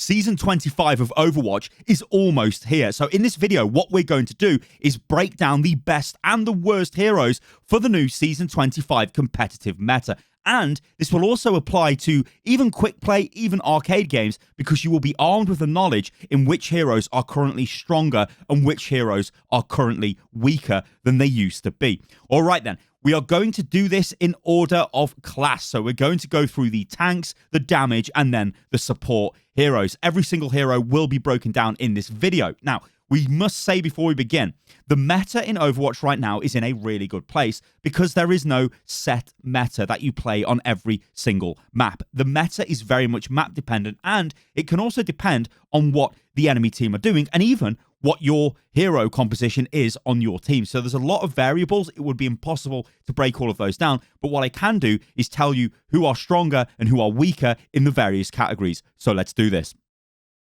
Season 25 of Overwatch is almost here. So in this video, what we're going to do is break down the best and the worst heroes for the new Season 25 competitive meta. And this will also apply to even quick play, even arcade games, because you will be armed with the knowledge in which heroes are currently stronger and which heroes are currently weaker than they used to be. All right then. We are going to do this in order of class. So we're going to go through the tanks, the damage, and then the support heroes. Every single hero will be broken down in this video. Now, we must say before we begin, the meta in Overwatch right now is in a really good place because there is no set meta that you play on every single map. The meta is very much map dependent, and it can also depend on what the enemy team are doing and even what your hero composition is on your team. So there's a lot of variables. It would be impossible to break all of those down. But what I can do is tell you who are stronger and who are weaker in the various categories. So let's do this.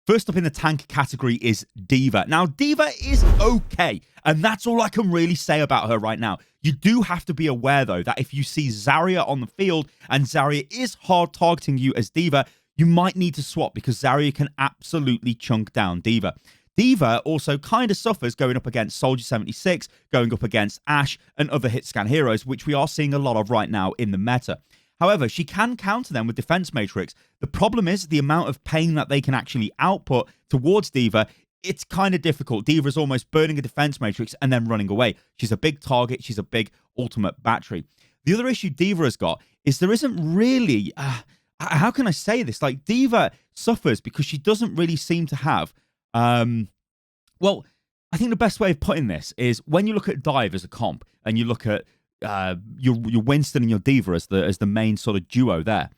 First up in the tank category is D.Va. Now, D.Va is okay, and that's all I can really say about her right now. You do have to be aware, though, that if you see Zarya on the field and Zarya is hard targeting you as D.Va, you might need to swap because Zarya can absolutely chunk down D.Va. D.Va also kind of suffers going up against Soldier 76, going up against Ashe and other hit scan heroes, which we are seeing a lot of right now in the meta. However, she can counter them with Defense Matrix. The problem is the amount of pain that they can actually output towards D.Va. It's kind of difficult. D.Va is almost burning a Defense Matrix and then running away. She's a big target. She's a big ultimate battery. The other issue D.Va has got is there isn't really... how can I say this? Like, D.Va suffers because she doesn't really seem to have... well, I think the best way of putting this is when you look at Dive as a comp and you look at your Winston and your D.Va as the main sort of duo there.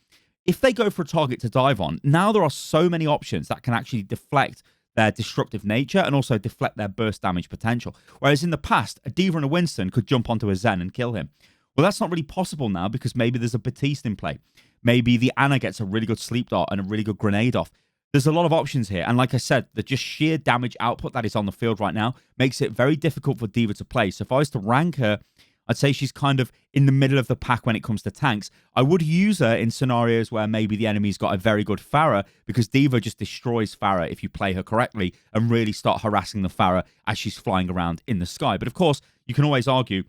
If they go for a target to dive on, now there are so many options that can actually deflect their disruptive nature and also deflect their burst damage potential. Whereas in the past, a D.Va and a Winston could jump onto a Zen and kill him. Well, that's not really possible now because maybe there's a Baptiste in play. Maybe the Ana gets a really good sleep dart and a really good grenade off. There's a lot of options here. And like I said, the just sheer damage output that is on the field right now makes it very difficult for D.Va to play. So if I was to rank her, I'd say she's kind of in the middle of the pack when it comes to tanks. I would use her in scenarios where maybe the enemy's got a very good Pharah because D.Va just destroys Pharah if you play her correctly and really start harassing the Pharah as she's flying around in the sky. But of course, you can always argue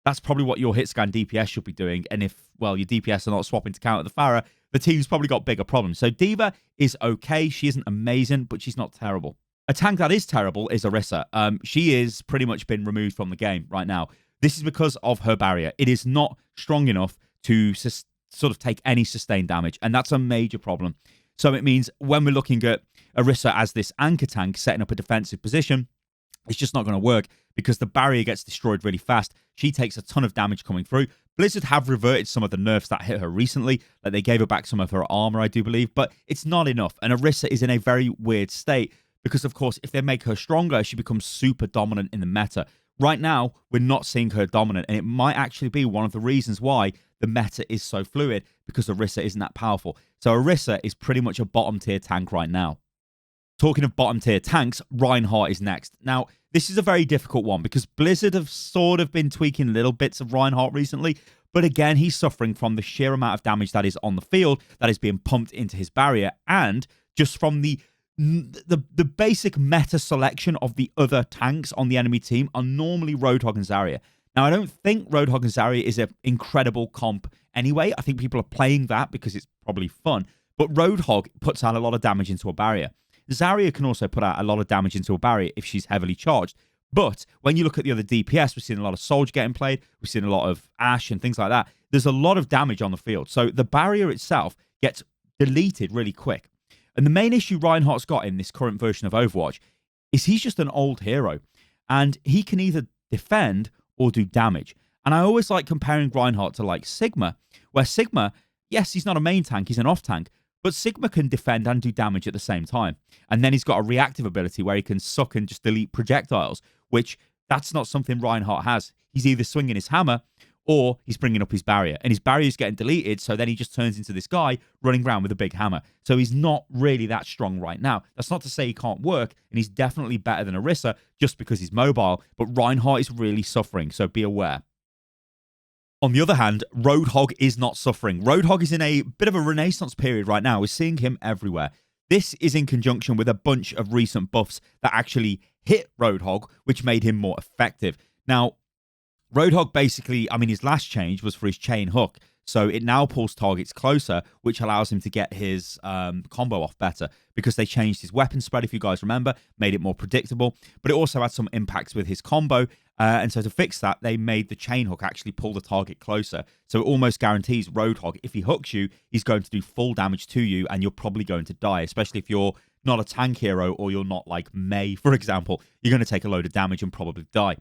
that's probably what your hit scan DPS should be doing. And if, well, your DPS are not swapping to counter the Pharah, the team's probably got bigger problems. So D.Va is okay. She isn't amazing, but she's not terrible. A tank that is terrible is Orisa. She is pretty much been removed from the game right now. This is because of her barrier. It is not strong enough to sort of take any sustained damage, and that's a major problem. So it means when we're looking at Orisa as this anchor tank setting up a defensive position, it's just not going to work because the barrier gets destroyed really fast. She takes a ton of damage coming through. Blizzard have reverted some of the nerfs that hit her recently. Like they gave her back some of her armor, I do believe, but it's not enough. And Orisa is in a very weird state because, of course, if they make her stronger, she becomes super dominant in the meta. Right now, we're not seeing her dominant, and it might actually be one of the reasons why the meta is so fluid because Orisa isn't that powerful. So Orisa is pretty much a bottom-tier tank right now. Talking of bottom-tier tanks, Reinhardt is next. Now, this is a very difficult one because Blizzard have sort of been tweaking little bits of Reinhardt recently, but again, he's suffering from the sheer amount of damage that is on the field that is being pumped into his barrier, and just from the basic meta selection of the other tanks on the enemy team are normally Roadhog and Zarya. Now, I don't think Roadhog and Zarya is an incredible comp anyway. I think people are playing that because it's probably fun. But Roadhog puts out a lot of damage into a barrier. Zarya can also put out a lot of damage into a barrier if she's heavily charged. But when you look at the other DPS, we've seen a lot of Soldier getting played. We've seen a lot of Ashe and things like that. There's a lot of damage on the field. So the barrier itself gets deleted really quick. And the main issue Reinhardt's got in this current version of Overwatch is he's just an old hero. And he can either defend or do damage. And I always like comparing Reinhardt to like Sigma, where Sigma, yes, he's not a main tank, he's an off tank, but Sigma can defend and do damage at the same time. And then he's got a reactive ability where he can suck and just delete projectiles, which that's not something Reinhardt has. He's either swinging his hammer or he's bringing up his barrier. And his barrier's getting deleted, so then he just turns into this guy running around with a big hammer. So he's not really that strong right now. That's not to say he can't work, and he's definitely better than Orisa just because he's mobile, but Reinhardt is really suffering, so be aware. On the other hand, Roadhog is not suffering. Roadhog is in a bit of a renaissance period right now. We're seeing him everywhere. This is in conjunction with a bunch of recent buffs that actually hit Roadhog, which made him more effective. Now, Roadhog basically, I mean, his last change was for his chain hook. So it now pulls targets closer, which allows him to get his combo off better because they changed his weapon spread, if you guys remember, made it more predictable. But it also had some impacts with his combo. And so to fix that, they made the chain hook actually pull the target closer. So it almost guarantees Roadhog, if he hooks you, he's going to do full damage to you and you're probably going to die, especially if you're not a tank hero or you're not like Mei, for example. You're going to take a load of damage and probably die.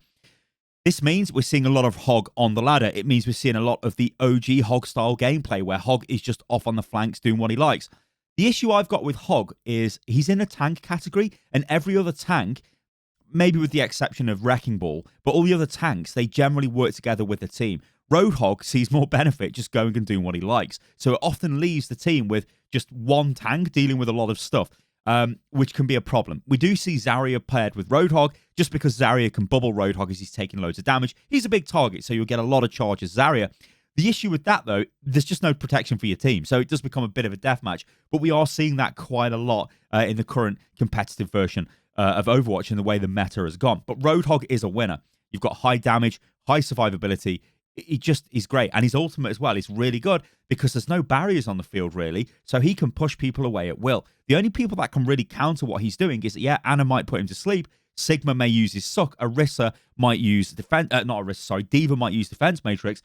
This means we're seeing a lot of Hog on the ladder. It means we're seeing a lot of the OG Hog style gameplay where Hog is just off on the flanks doing what he likes. The issue I've got with Hog is he's in a tank category and every other tank, maybe with the exception of Wrecking Ball, but all the other tanks, they generally work together with the team. Roadhog sees more benefit just going and doing what he likes. So it often leaves the team with just one tank dealing with a lot of stuff. Which can be a problem. We do see Zarya paired with Roadhog, just because Zarya can bubble Roadhog as he's taking loads of damage. He's a big target, so you'll get a lot of charges Zarya. The issue with that, though, there's just no protection for your team, so it does become a bit of a deathmatch. But we are seeing that quite a lot in the current competitive version of Overwatch and the way the meta has gone. But Roadhog is a winner. You've got high damage, high survivability. He's great. And his ultimate as well is really good because there's no barriers on the field, really. So he can push people away at will. The only people that can really counter what he's doing is, yeah, Ana might put him to sleep. Sigma may use his suck. Orisa might use defense. Not Orisa, sorry. D.Va might use defense matrix.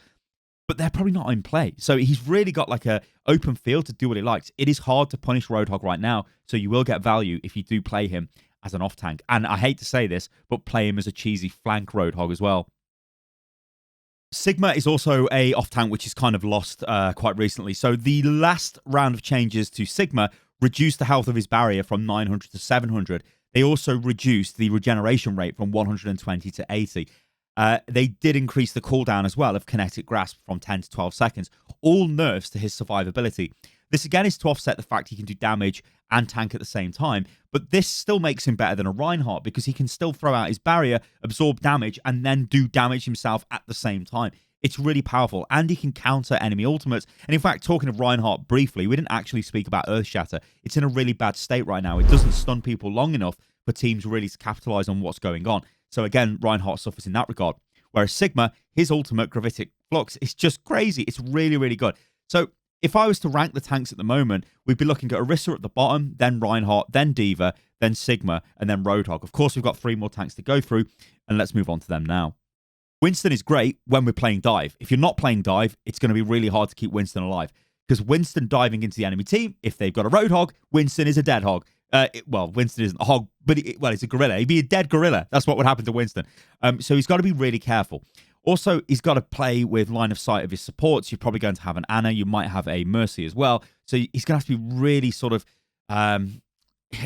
But they're probably not in play. So he's really got like a open field to do what he likes. It is hard to punish Roadhog right now. So you will get value if you do play him as an off tank. And I hate to say this, but play him as a cheesy flank Roadhog as well. Sigma is also a off-tank which is kind of lost quite recently. So the last round of changes to Sigma reduced the health of his barrier from 900 to 700. They also reduced the regeneration rate from 120 to 80. They did increase the cooldown as well of Kinetic Grasp from 10 to 12 seconds. All nerfs to his survivability. This again is to offset the fact he can do damage and tank at the same time, but this still makes him better than a Reinhardt because he can still throw out his barrier, absorb damage, and then do damage himself at the same time. It's really powerful, and he can counter enemy ultimates. And in fact, talking of Reinhardt briefly, we didn't actually speak about Earthshatter. It's in a really bad state right now. It doesn't stun people long enough for teams really to capitalize on what's going on. So again, Reinhardt suffers in that regard. Whereas Sigma, his ultimate, Gravitic Flux, is just crazy. It's really, really good. So if I was to rank the tanks at the moment, we'd be looking at Orisa at the bottom, then Reinhardt, then D.Va, then Sigma, and then Roadhog. Of course, we've got 3 more tanks to go through, and let's move on to them now. Winston is great when we're playing dive. If you're not playing dive, it's going to be really hard to keep Winston alive. Because Winston diving into the enemy team, if they've got a Roadhog, Winston is a dead hog. Winston isn't a hog, but he's a gorilla. He'd be a dead gorilla. That's what would happen to Winston. So he's got to be really careful. Also, he's got to play with line of sight of his supports. You're probably going to have an Ana. You might have a Mercy as well. So he's going to have to be really sort of...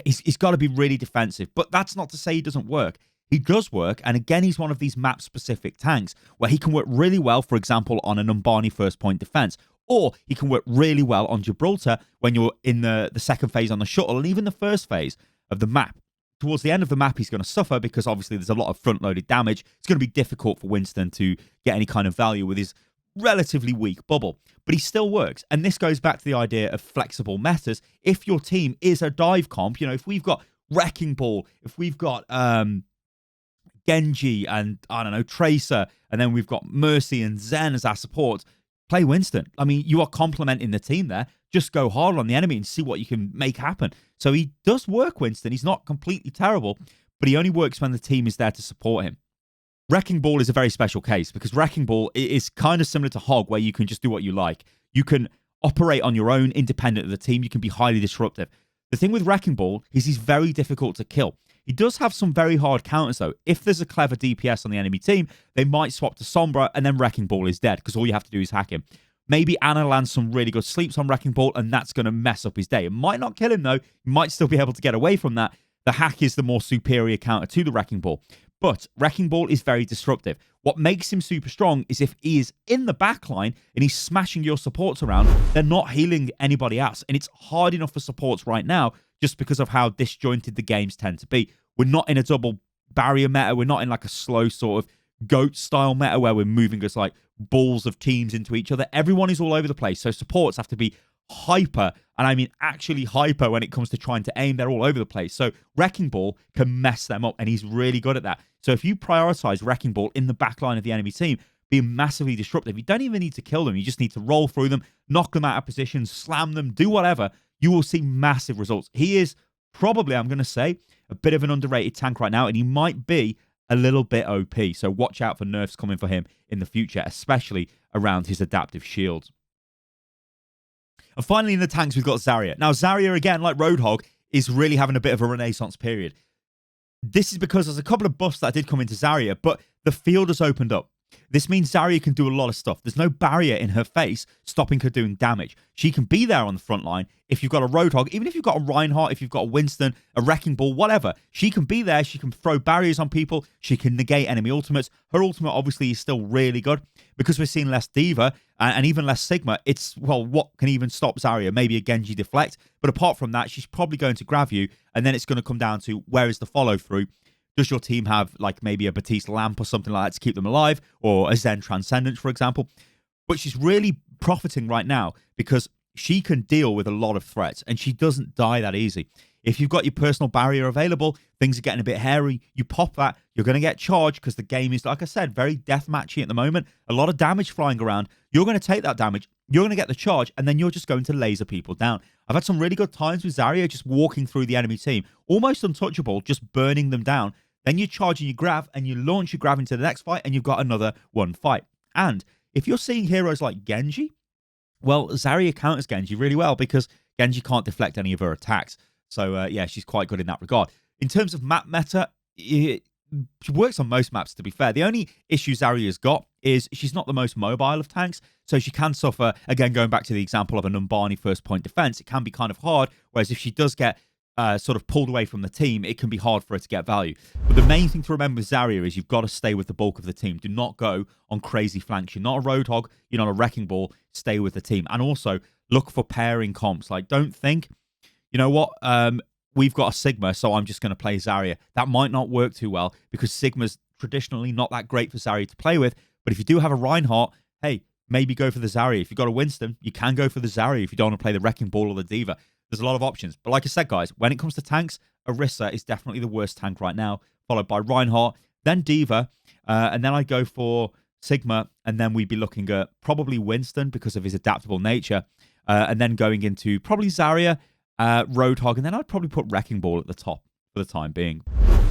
he's got to be really defensive. But that's not to say he doesn't work. He does work. And again, he's one of these map-specific tanks where he can work really well, for example, on an Umbani first-point defense. Or he can work really well on Gibraltar when you're in the second phase on the shuttle and even the first phase of the map. Towards the end of the map, he's going to suffer because obviously there's a lot of front-loaded damage. It's going to be difficult for Winston to get any kind of value with his relatively weak bubble. But he still works. And this goes back to the idea of flexible metas. If your team is a dive comp, if we've got Wrecking Ball, if we've got Genji and, I don't know, Tracer, and then we've got Mercy and Zen as our support, play Winston. I mean, you are complementing the team there. Just go hard on the enemy and see what you can make happen. So he does work, Winston. He's not completely terrible, but he only works when the team is there to support him. Wrecking Ball is a very special case because Wrecking Ball is kind of similar to Hog, where you can just do what you like. You can operate on your own, independent of the team. You can be highly disruptive. The thing with Wrecking Ball is he's very difficult to kill. He does have some very hard counters, though. If there's a clever DPS on the enemy team, they might swap to Sombra, and then Wrecking Ball is dead, because all you have to do is hack him. Maybe Ana lands some really good sleeps on Wrecking Ball, and that's going to mess up his day. It might not kill him, though. He might still be able to get away from that. The hack is the more superior counter to the Wrecking Ball. But Wrecking Ball is very disruptive. What makes him super strong is if he is in the backline and he's smashing your supports around, they're not healing anybody else. And it's hard enough for supports right now just because of how disjointed the games tend to be. We're not in a double barrier meta. We're not in like a slow sort of GOAT style meta where we're moving as like balls of teams into each other. Everyone is all over the place. So supports have to be hyper, and I mean actually hyper when it comes to trying to aim. They're all over the place. So Wrecking Ball can mess them up, and he's really good at that. So if you prioritize Wrecking Ball in the back line of the enemy team, being massively disruptive, you don't even need to kill them. You just need to roll through them, knock them out of position, slam them, do whatever. You will see massive results. He is probably, I'm going to say, a bit of an underrated tank right now, and he might be a little bit OP. So watch out for nerfs coming for him in the future, especially around his adaptive shields. And finally, in the tanks, we've got Zarya. Now, Zarya, again, like Roadhog, is really having a bit of a renaissance period. This is because there's a couple of buffs that did come into Zarya, but the field has opened up. This means Zarya can do a lot of stuff. There's no barrier in her face stopping her doing damage. She can be there on the front line. If you've got a Roadhog, even if you've got a Reinhardt, if you've got a Winston, a Wrecking Ball, whatever, she can be there. She can throw barriers on people. She can negate enemy ultimates. Her ultimate, obviously, is still really good. Because we're seeing less D.Va and even less Sigma, it's, well, what can even stop Zarya? Maybe a Genji deflect. But apart from that, she's probably going to grab you. And then it's going to come down to where is the follow-through. Does your team have, like, maybe a Baptiste lamp or something like that to keep them alive? Or a Zen Transcendence, for example? But she's really profiting right now because she can deal with a lot of threats, and she doesn't die that easy. If you've got your personal barrier available, things are getting a bit hairy, you pop that, you're going to get charged because the game is, like I said, very deathmatchy at the moment. A lot of damage flying around. You're going to take that damage, you're going to get the charge, and then you're just going to laser people down. I've had some really good times with Zarya just walking through the enemy team, almost untouchable, just burning them down. Then you're charging your grab, and you launch your grab into the next fight, and you've got another one fight. And if you're seeing heroes like Genji, well, Zarya counters Genji really well because Genji can't deflect any of her attacks. So, yeah, she's quite good in that regard. In terms of map meta, she works on most maps, to be fair. The only issue Zarya's got is she's not the most mobile of tanks, so she can suffer, again, going back to the example of a Numbani first point defense, it can be kind of hard, whereas if she does get sort of pulled away from the team, it can be hard for her to get value. But the main thing to remember with Zarya is you've got to stay with the bulk of the team. Do not go on crazy flanks. You're not a Roadhog, you're not a Wrecking Ball. Stay with the team. And also, look for pairing comps. Like, don't think, you know what, we've got a Sigma, so I'm just going to play Zarya. That might not work too well because Sigma's traditionally not that great for Zarya to play with. But if you do have a Reinhardt, hey, maybe go for the Zarya. If you've got a Winston, you can go for the Zarya if you don't want to play the Wrecking Ball or the D.Va. There's a lot of options. But like I said, guys, when it comes to tanks, Orisa is definitely the worst tank right now, followed by Reinhardt, then D.Va, and then I go for Sigma, and then we'd be looking at probably Winston because of his adaptable nature, and then going into probably Zarya, Roadhog, and then I'd probably put Wrecking Ball at the top for the time being.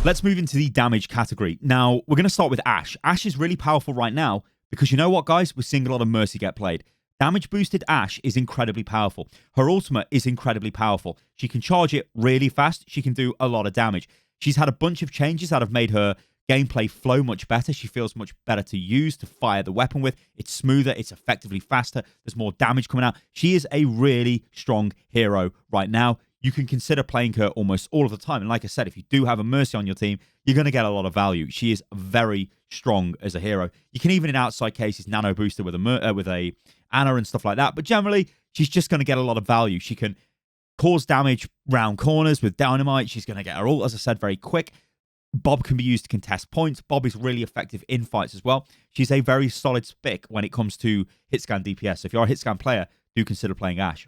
Let's move into the damage category. Now, we're going to start with Ashe. Ashe is really powerful right now because you know what, guys? We're seeing a lot of Mercy get played. Damage boosted Ashe is incredibly powerful. Her ultimate is incredibly powerful. She can charge it really fast. She can do a lot of damage. She's had a bunch of changes that have made her gameplay flow much better. She feels much better to use, to fire the weapon with. It's smoother. It's effectively faster. There's more damage coming out. She is a really strong hero right now. You can consider playing her almost all of the time. And like I said, if you do have a Mercy on your team, you're going to get a lot of value. She is very strong as a hero. You can even in outside cases nano boost her with a Anna and stuff like that. But generally, she's just going to get a lot of value. She can cause damage round corners with dynamite. She's going to get her ult, as I said, very quick. Bob can be used to contest points. Bob is really effective in fights as well. She's a very solid spick when it comes to hitscan DPS. So if you're a hitscan player, do consider playing Ashe.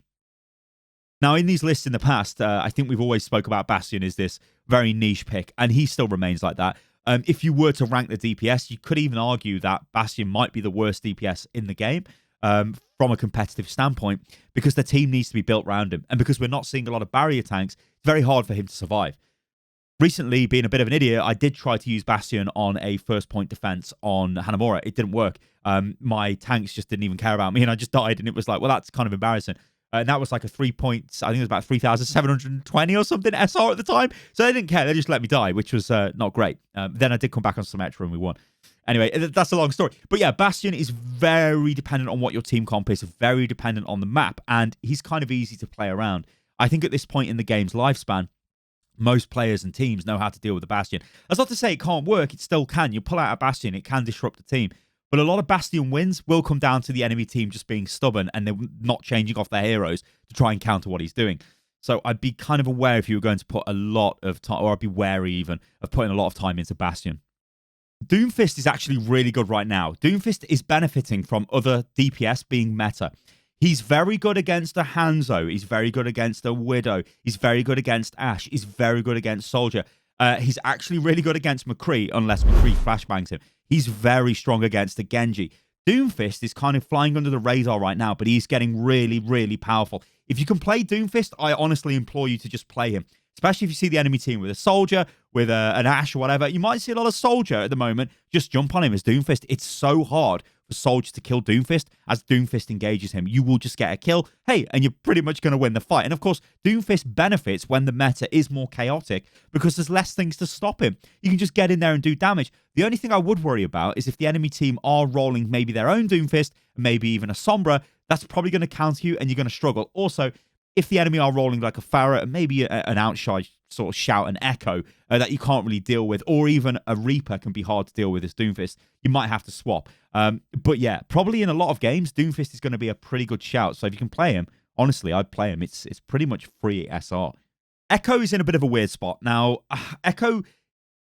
Now, in these lists in the past, I think we've always spoke about Bastion as this very niche pick, and he still remains like that. If you were to rank the DPS, you could even argue that Bastion might be the worst DPS in the game from a competitive standpoint because the team needs to be built around him. And because we're not seeing a lot of barrier tanks, it's very hard for him to survive. Recently, being a bit of an idiot, I did try to use Bastion on a first point defense on Hanamura. It didn't work. My tanks just didn't even care about me, and I just died, and it was like, well, that's kind of embarrassing. And that was like a 3 points, I think it was about 3,720 or something SR at the time. So they didn't care. They just let me die, which was not great. Then I did come back on Symmetra and we won. Anyway, that's a long story. But yeah, Bastion is very dependent on what your team comp is, very dependent on the map, and he's kind of easy to play around. I think at this point in the game's lifespan, most players and teams know how to deal with the Bastion. That's not to say it can't work. It still can. You pull out a Bastion, it can disrupt the team. But a lot of Bastion wins will come down to the enemy team just being stubborn and they're not changing off their heroes to try and counter what he's doing. So I'd be kind of aware if you were going to put a lot of time, or I'd be wary even of putting a lot of time into Bastion. Doomfist is actually really good right now. Doomfist is benefiting from other DPS being meta. He's very good against a Hanzo. He's very good against a Widow. He's very good against Ashe. He's very good against Soldier. He's actually really good against McCree, unless McCree flashbangs him. He's very strong against a Genji. Doomfist is kind of flying under the radar right now, but he's getting really, really powerful. If you can play Doomfist, I honestly implore you to just play him. Especially if you see the enemy team with a Soldier, with an Ashe or whatever. You might see a lot of Soldier at the moment. Just jump on him as Doomfist. It's so hard for Soldier to kill Doomfist. As Doomfist engages him, you will just get a kill. Hey, and you're pretty much going to win the fight. And of course, Doomfist benefits when the meta is more chaotic because there's less things to stop him. You can just get in there and do damage. The only thing I would worry about is if the enemy team are rolling maybe their own Doomfist, maybe even a Sombra, that's probably going to counter you and you're going to struggle. Also, if the enemy are rolling like a Pharah and maybe an outside sort of shout and echo that you can't really deal with, or even a Reaper can be hard to deal with as Doomfist, you might have to swap. But yeah, probably in a lot of games, Doomfist is going to be a pretty good shout. So if you can play him, honestly, I'd play him. It's pretty much free SR. Echo is in a bit of a weird spot. Now, Echo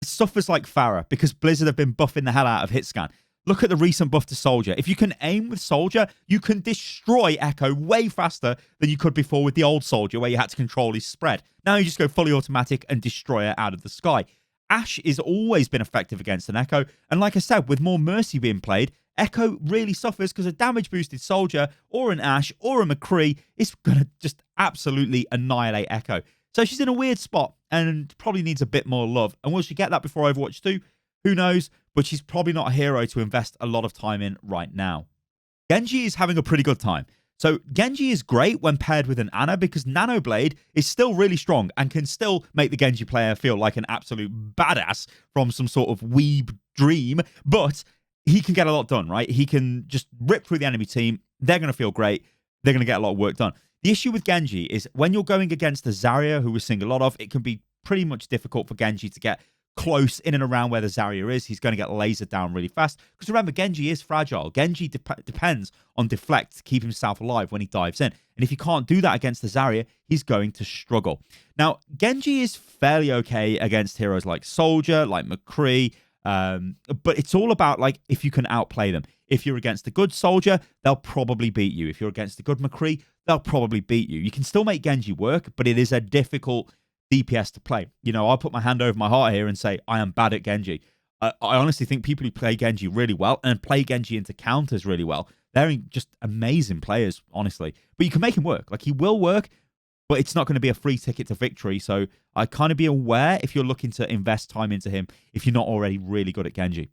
suffers like Pharah because Blizzard have been buffing the hell out of hitscan. Look at the recent buff to Soldier. If you can aim with Soldier, you can destroy Echo way faster than you could before with the old Soldier, where you had to control his spread. Now you just go fully automatic and destroy it out of the sky. Ashe has always been effective against an Echo. And like I said, with more Mercy being played, Echo really suffers because a damage-boosted Soldier or an Ashe or a McCree is going to just absolutely annihilate Echo. So she's in a weird spot and probably needs a bit more love. And will she get that before Overwatch 2? Who knows? But she's probably not a hero to invest a lot of time in right now. Genji is having a pretty good time. So Genji is great when paired with an Ana because Nanoblade is still really strong and can still make the Genji player feel like an absolute badass from some sort of weeb dream. But he can get a lot done, right? He can just rip through the enemy team. They're going to feel great. They're going to get a lot of work done. The issue with Genji is when you're going against the Zarya, who we're seeing a lot of, it can be pretty much difficult for Genji to get close in and around where the Zarya is. He's going to get lasered down really fast. Because remember, Genji is fragile. Genji depends on deflect to keep himself alive when he dives in. And if he can't do that against the Zarya, he's going to struggle. Now, Genji is fairly okay against heroes like Soldier, like McCree. But it's all about like if you can outplay them. If you're against a good Soldier, they'll probably beat you. If you're against a good McCree, they'll probably beat you. You can still make Genji work, but it is a difficult DPS to play. You know, I'll put my hand over my heart here and say I am bad at Genji. I honestly think people who play Genji really well and play Genji into counters really well, they're just amazing players, honestly. But you can make him work. Like, he will work, but it's not going to be a free ticket to victory. So I kind of be aware if you're looking to invest time into him if you're not already really good at Genji.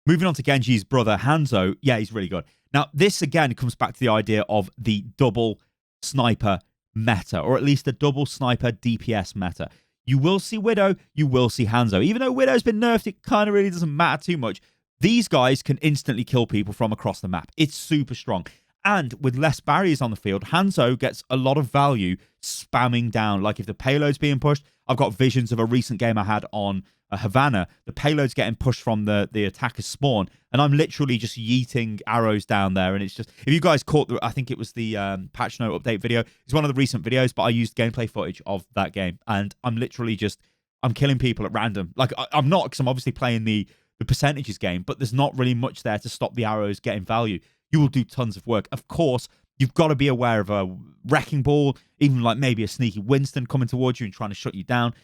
Moving on to Genji's brother, Hanzo. Yeah, he's really good. Now, this again comes back to the idea of the double sniper meta, or at least a double sniper DPS meta. You will see Widow, you will see Hanzo. Even though Widow's been nerfed, it kind of really doesn't matter too much. These guys can instantly kill people from across the map. It's super strong. And with less barriers on the field, Hanzo gets a lot of value spamming down. Like if the payload's being pushed, I've got visions of a recent game I had on Havana. The payload's getting pushed from the attacker's spawn, and I'm literally just yeeting arrows down there. And it's just, if you guys caught I think it was the patch note update video. It's one of the recent videos, but I used gameplay footage of that game, and I'm literally just, I'm killing people at random. Like I'm not, because I'm obviously playing the percentages game, but there's not really much there to stop the arrows getting value. You will do tons of work. Of course, you've got to be aware of a wrecking ball, even like maybe a sneaky Winston coming towards you and trying to shut you down.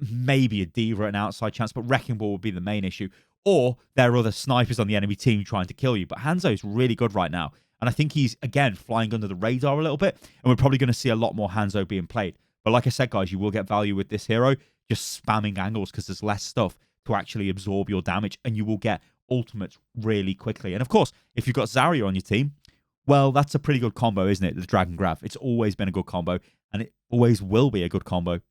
Maybe a D.Va at an outside chance, but wrecking ball would be the main issue. Or there are other snipers on the enemy team trying to kill you. But Hanzo is really good right now. And I think he's, again, flying under the radar a little bit. And we're probably going to see a lot more Hanzo being played. But like I said, guys, you will get value with this hero just spamming angles because there's less stuff to actually absorb your damage. And you will get ultimates really quickly. And of course, if you've got Zarya on your team, well, that's a pretty good combo, isn't it? The Dragon Grab. It's always been a good combo. And it always will be a good combo.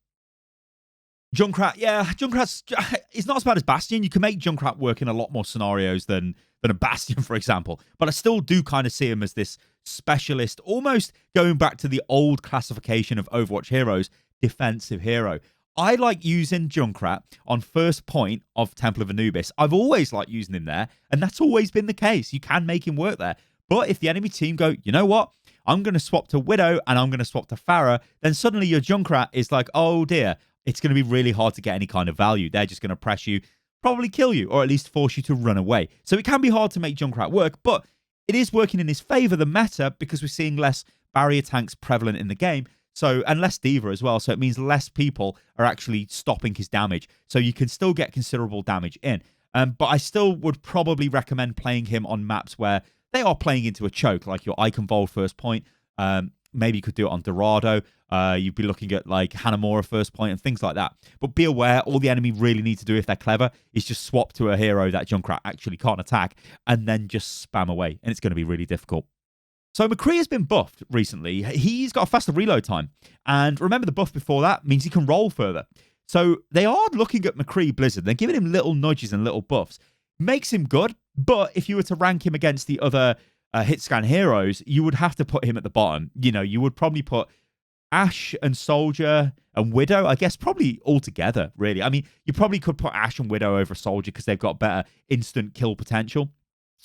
Junkrat, yeah, Junkrat's it's not as bad as Bastion. You can make Junkrat work in a lot more scenarios than a Bastion, for example. But I still do kind of see him as this specialist, almost going back to the old classification of Overwatch heroes, defensive hero. I like using Junkrat on first point of Temple of Anubis. I've always liked using him there, and that's always been the case. You can make him work there. But if the enemy team go, you know what? I'm going to swap to Widow and I'm going to swap to Pharah, then suddenly your Junkrat is like, oh dear, it's going to be really hard to get any kind of value. They're just going to press you, probably kill you, or at least force you to run away. So it can be hard to make Junkrat work, but it is working in his favor, the meta, because we're seeing less barrier tanks prevalent in the game. So, and less D.Va as well. So it means less people are actually stopping his damage. So you can still get considerable damage in. But I still would probably recommend playing him on maps where they are playing into a choke, like your Icon Vault first point. Maybe you could do it on Dorado. You'd be looking at like Hanamura first point and things like that. But be aware, all the enemy really need to do if they're clever is just swap to a hero that Junkrat actually can't attack and then just spam away. And it's going to be really difficult. So McCree has been buffed recently. He's got a faster reload time. And remember, the buff before that means he can roll further. So they are looking at McCree Blizzard. They're giving him little nudges and little buffs. Makes him good. But if you were to rank him against the other hit scan heroes, you would have to put him at the bottom. You know, you would probably put Ashe and Soldier and Widow, I guess, probably all together, really. I mean, you probably could put Ashe and Widow over Soldier because they've got better instant kill potential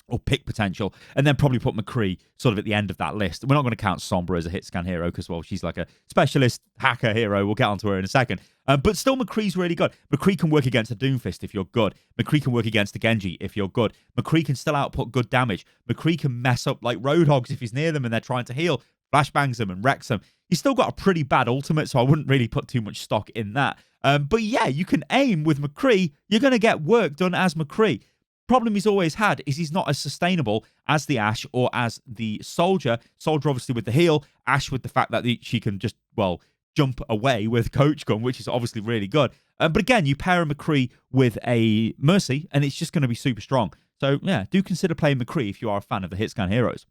or pick potential, and then probably put McCree sort of at the end of that list. We're not going to count Sombra as a hit scan hero because, well, she's like a specialist hacker hero. We'll get onto her in a second. But still, McCree's really good. McCree can work against a Doomfist if you're good. McCree can work against a Genji if you're good. McCree can still output good damage. McCree can mess up like Roadhogs if he's near them and they're trying to heal, flashbangs them and wrecks them. He's still got a pretty bad ultimate, so I wouldn't really put too much stock in that. But yeah, you can aim with McCree. You're going to get work done as McCree. Problem he's always had is he's not as sustainable as the Ashe or as the Soldier. Soldier obviously with the heal, Ashe with the fact that she can just, well, jump away with Coach Gun, which is obviously really good. But again, you pair a McCree with a Mercy, and it's just going to be super strong. So yeah, do consider playing McCree if you are a fan of the hit scan heroes.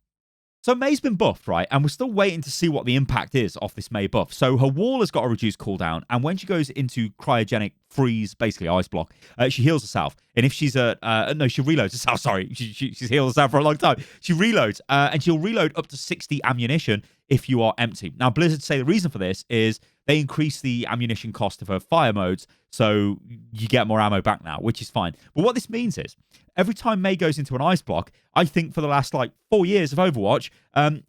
So May's been buffed, right? And we're still waiting to see what the impact is of this May buff. So her wall has got a reduced cooldown, and when she goes into cryogenic freeze, basically ice block, she heals herself. And if she's no, she reloads herself. Sorry, she's healed herself for a long time. She reloads, and she'll reload up to 60 ammunition if you are empty. Now, Blizzard say the reason for this is they increase the ammunition cost of her fire modes, so you get more ammo back now, which is fine. But what this means is, every time May goes into an ice block, I think for the last, 4 years of Overwatch,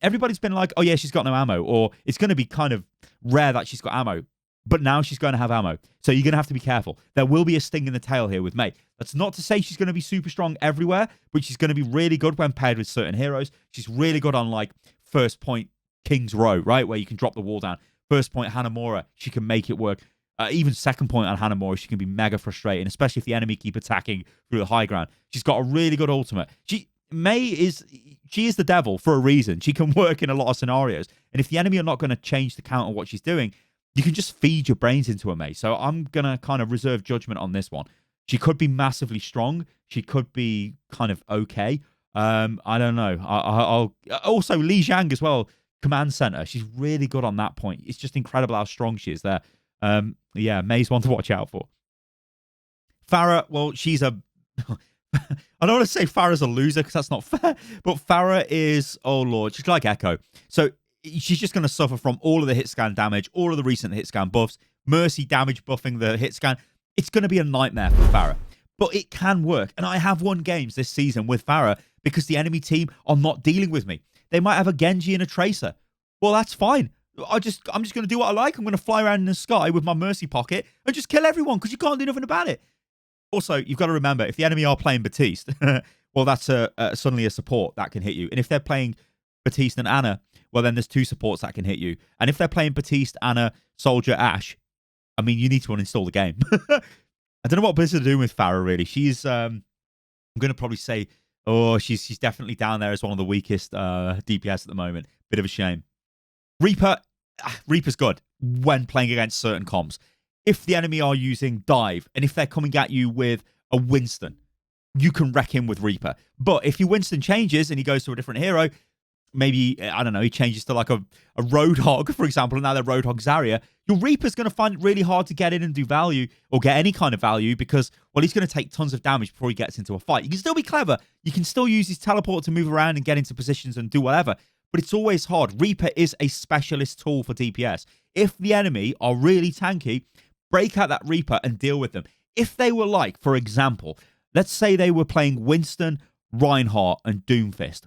everybody's been like, oh yeah, she's got no ammo, or it's going to be kind of rare that she's got ammo. But now she's going to have ammo. So you're going to have to be careful. There will be a sting in the tail here with May. That's not to say she's going to be super strong everywhere, but she's going to be really good when paired with certain heroes. She's really good on, first point King's Row, right? Where you can drop the wall down. First point Hanamura, she can make it work. Even second point on Hanamura, she can be mega frustrating, especially if the enemy keep attacking through the high ground. She's got a really good ultimate. May is the devil for a reason. She can work in a lot of scenarios. And if the enemy are not going to change the count on what she's doing, you can just feed your brains into her, May. So I'm going to kind of reserve judgment on this one. She could be massively strong. She could be kind of okay. I don't know. I'll also Li Jiang as well, command center. She's really good on that point. It's just incredible how strong she is there. Yeah, May's one to watch out for. Pharah, well, she's a... I don't want to say Farah's a loser because that's not fair, but Pharah is, oh lord, she's like Echo. So she's just going to suffer from all of the hit scan damage, all of the recent hit scan buffs, Mercy damage buffing the hit scan. It's going to be a nightmare for Pharah, but it can work. And I have won games this season with Pharah because the enemy team are not dealing with me. They might have a Genji and a Tracer. Well, that's fine. I'm just going to do what I like. I'm going to fly around in the sky with my Mercy pocket and just kill everyone because you can't do nothing about it. Also, you've got to remember, if the enemy are playing Baptiste, well, that's suddenly a support that can hit you. And if they're playing Baptiste and Ana, well, then there's two supports that can hit you. And if they're playing Baptiste, Ana, Soldier, Ashe, I mean, you need to uninstall the game. I don't know what Blizzard are doing with Pharah, really. She's, I'm going to probably say, oh, she's definitely down there as one of the weakest DPS at the moment. Bit of a shame. Reaper's good when playing against certain comps. If the enemy are using dive, and if they're coming at you with a Winston, you can wreck him with Reaper. But if your Winston changes and he goes to a different hero, maybe, I don't know, he changes to like a Roadhog, for example, and now they're Roadhog Zarya, your Reaper's going to find it really hard to get in and do value or get any kind of value because, well, he's going to take tons of damage before he gets into a fight. You can still be clever. You can still use his teleport to move around and get into positions and do whatever, but it's always hard. Reaper is a specialist tool for DPS. If the enemy are really tanky, break out that Reaper and deal with them. If they were like, for example, let's say they were playing Winston, Reinhardt, and Doomfist.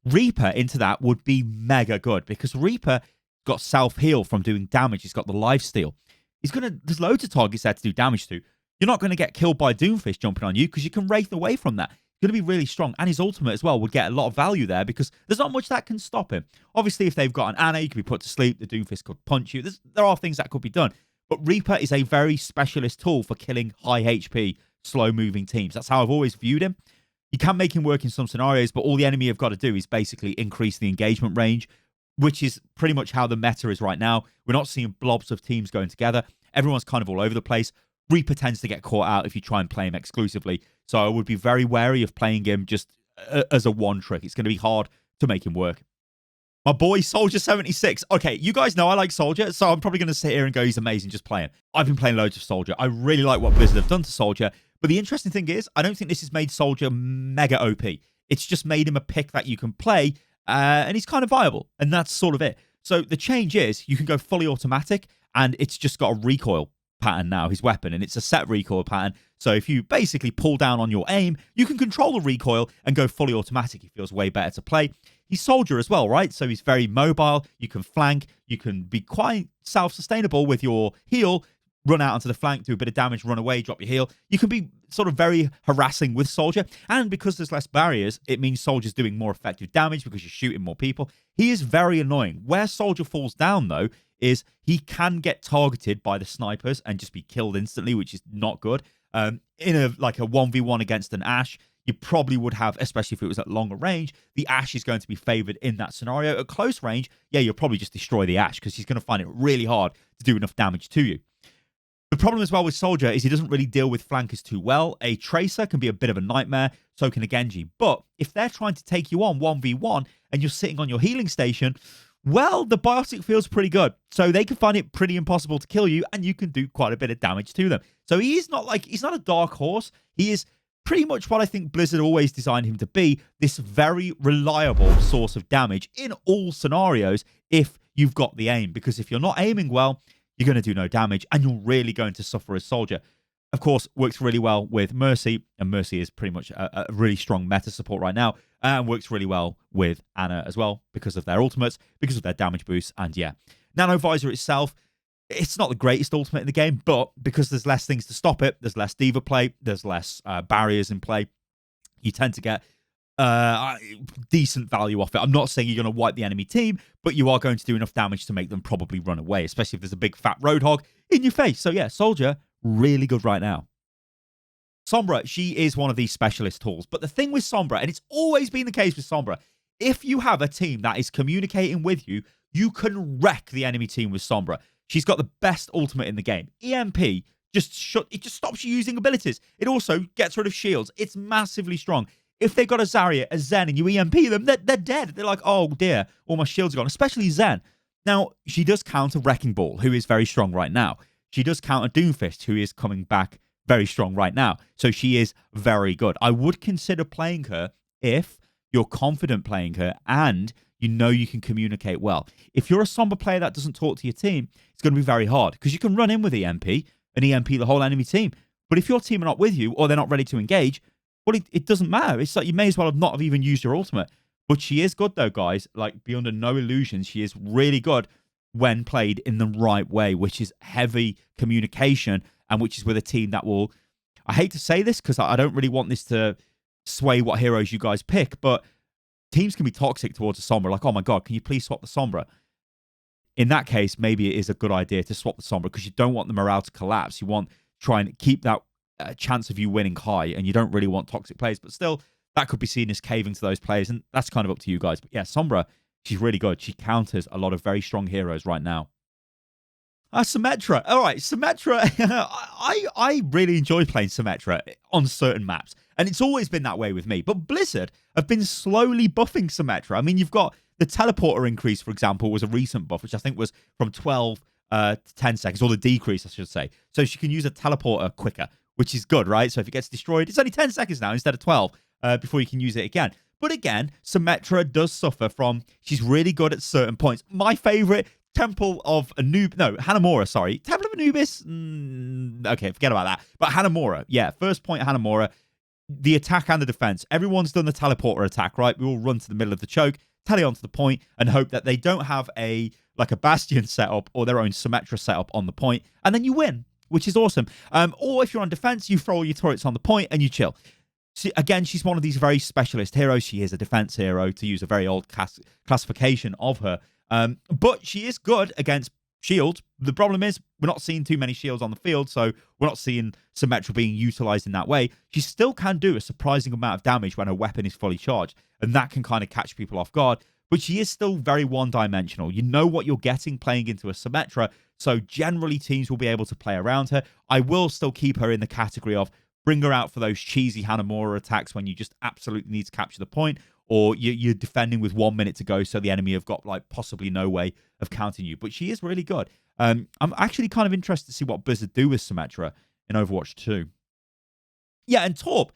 Reaper into that would be mega good because Reaper got self-heal from doing damage. He's got the lifesteal. There's loads of targets there to do damage to. You're not going to get killed by Doomfist jumping on you because you can wraith away from that. going to be really strong. And his ultimate as well would get a lot of value there because there's not much that can stop him. Obviously, if they've got an Ana, you can be put to sleep. The Doomfist could punch you. There are things that could be done. But Reaper is a very specialist tool for killing high HP, slow-moving teams. That's how I've always viewed him. You can make him work in some scenarios, but all the enemy have got to do is basically increase the engagement range, which is pretty much how the meta is right now. We're not seeing blobs of teams going together. Everyone's kind of all over the place. Reaper tends to get caught out if you try and play him exclusively. So I would be very wary of playing him just as a one trick. It's going to be hard to make him work. My boy, Soldier76. Okay, you guys know I like Soldier, so I'm probably going to sit here and go, he's amazing, just play him. I've been playing loads of Soldier. I really like what Blizzard have done to Soldier. But the interesting thing is, I don't think this has made Soldier mega OP. It's just made him a pick that you can play, and he's kind of viable. And that's sort of it. So the change is, you can go fully automatic, and it's just got a recoil pattern now, his weapon, and it's a set recoil pattern. So if you basically pull down on your aim, you can control the recoil and go fully automatic. It feels way better to play. He's Soldier as well, right? So he's very mobile. You can flank. You can be quite self-sustainable with your heal. Run out onto the flank, do a bit of damage, run away, drop your heal. You can be sort of very harassing with Soldier. And because there's less barriers, it means Soldier's doing more effective damage because you're shooting more people. He is very annoying. Where Soldier falls down, though, is he can get targeted by the snipers and just be killed instantly, which is not good. In a 1v1 against an Ashe, you probably would have, especially if it was at longer range, the Ashe is going to be favored in that scenario. At close range, yeah, you'll probably just destroy the Ashe because he's going to find it really hard to do enough damage to you. The problem as well with Soldier is he doesn't really deal with flankers too well. A Tracer can be a bit of a nightmare, so can a Genji. But if they're trying to take you on 1v1 and you're sitting on your healing station, well, the biotic feels pretty good. So they can find it pretty impossible to kill you, and you can do quite a bit of damage to them. So he's not a dark horse. He is pretty much what I think Blizzard always designed him to be, this very reliable source of damage in all scenarios if you've got the aim. Because if you're not aiming well, you're going to do no damage, and you're really going to suffer as Soldier. Of course, works really well with Mercy, and Mercy is pretty much a really strong meta support right now, and works really well with Ana as well because of their ultimates, because of their damage boosts, and yeah. Nano Visor itself, it's not the greatest ultimate in the game, but because there's less things to stop it, there's less D.Va play, there's less barriers in play, you tend to get decent value off it. I'm not saying you're going to wipe the enemy team, but you are going to do enough damage to make them probably run away, especially if there's a big fat Roadhog in your face. So yeah, Soldier, really good right now. Sombra, she is one of these specialist tools. But the thing with Sombra, and it's always been the case with Sombra, if you have a team that is communicating with you, you can wreck the enemy team with Sombra. She's got the best ultimate in the game. EMP, it just stops you using abilities. It also gets rid of shields. It's massively strong. If they've got a Zarya, a Zen, and you EMP them, they're dead. They're like, oh dear, all my shields are gone, especially Zen. Now, she does counter Wrecking Ball, who is very strong right now. She does counter Doomfist, who is coming back very strong right now. So she is very good. I would consider playing her if you're confident playing her and you know you can communicate well. If you're a Sombra player that doesn't talk to your team, it's going to be very hard because you can run in with EMP and EMP the whole enemy team. But if your team are not with you or they're not ready to engage, well, it doesn't matter. It's like you may as well not have even used your ultimate. But she is good, though, guys. Like, be under no illusions. She is really good when played in the right way, which is heavy communication and which is with a team that will... I hate to say this because I don't really want this to sway what heroes you guys pick, but teams can be toxic towards a Sombra. Like, oh my God, can you please swap the Sombra? In that case, maybe it is a good idea to swap the Sombra because you don't want the morale to collapse. You want to try and keep that chance of you winning high, and you don't really want toxic players, but still that could be seen as caving to those players, and that's kind of up to you guys. But yeah, Sombra, she's really good. She counters a lot of very strong heroes right now. Symmetra. All right, Symmetra. I really enjoy playing Symmetra on certain maps, and it's always been that way with me. But Blizzard have been slowly buffing Symmetra. I mean, you've got the teleporter increase, for example, was a recent buff, which I think was from 12 to 10 seconds, or the decrease, I should say. So she can use a teleporter quicker, which is good, right? So if it gets destroyed, it's only 10 seconds now instead of 12 before you can use it again. But again, Symmetra does suffer from, she's really good at certain points. My favorite, Temple of Hanamura, sorry. Temple of Anubis? Okay, forget about that. But Hanamura, yeah, first point, Hanamura, the attack and the defense. Everyone's done the teleporter attack, right? We all run to the middle of the choke, tele onto the point, and hope that they don't have a Bastion setup or their own Symmetra setup on the point, and then you win, which is awesome. Or if you're on defense, you throw all your turrets on the point and you chill. Again, she's one of these very specialist heroes. She is a defense hero, to use a very old classification of her. But she is good against shields. The problem is we're not seeing too many shields on the field, so we're not seeing Symmetra being utilized in that way. She still can do a surprising amount of damage when her weapon is fully charged, and that can kind of catch people off guard. But she is still very one-dimensional. You know what you're getting playing into a Symmetra, so generally teams will be able to play around her. I will still keep her in the category of bring her out for those cheesy Moira attacks when you just absolutely need to capture the point, or you're defending with 1 minute to go, so the enemy have got like possibly no way of countering you. But she is really good. I'm actually kind of interested to see what Blizzard do with Symmetra in Overwatch 2. Yeah, and Torb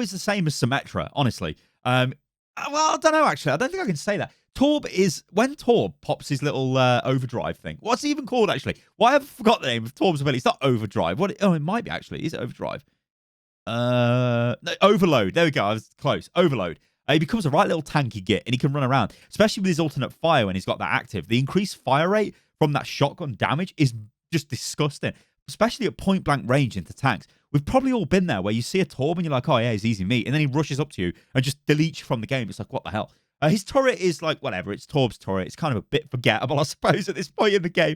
is the same as Symmetra, honestly. Well, I don't know, actually. I don't think I can say that. Torb is, when Torb pops his little overdrive thing. What's it even called, actually? Why have I forgot the name of Torb's ability? It's not overdrive. Oh, it might be, actually. Is it overdrive? No, overload. There we go. I was close. Overload. He becomes a right little tanky git, and he can run around, especially with his alternate fire when he's got that active. The increased fire rate from that shotgun damage is just disgusting, especially at point blank range into tanks. We've probably all been there where you see a Torb and you're like, oh yeah, he's easy meat, and then he rushes up to you and just deletes you from the game. It's like, what the hell? His turret is like, whatever, it's Torb's turret. It's kind of a bit forgettable, I suppose, at this point in the game.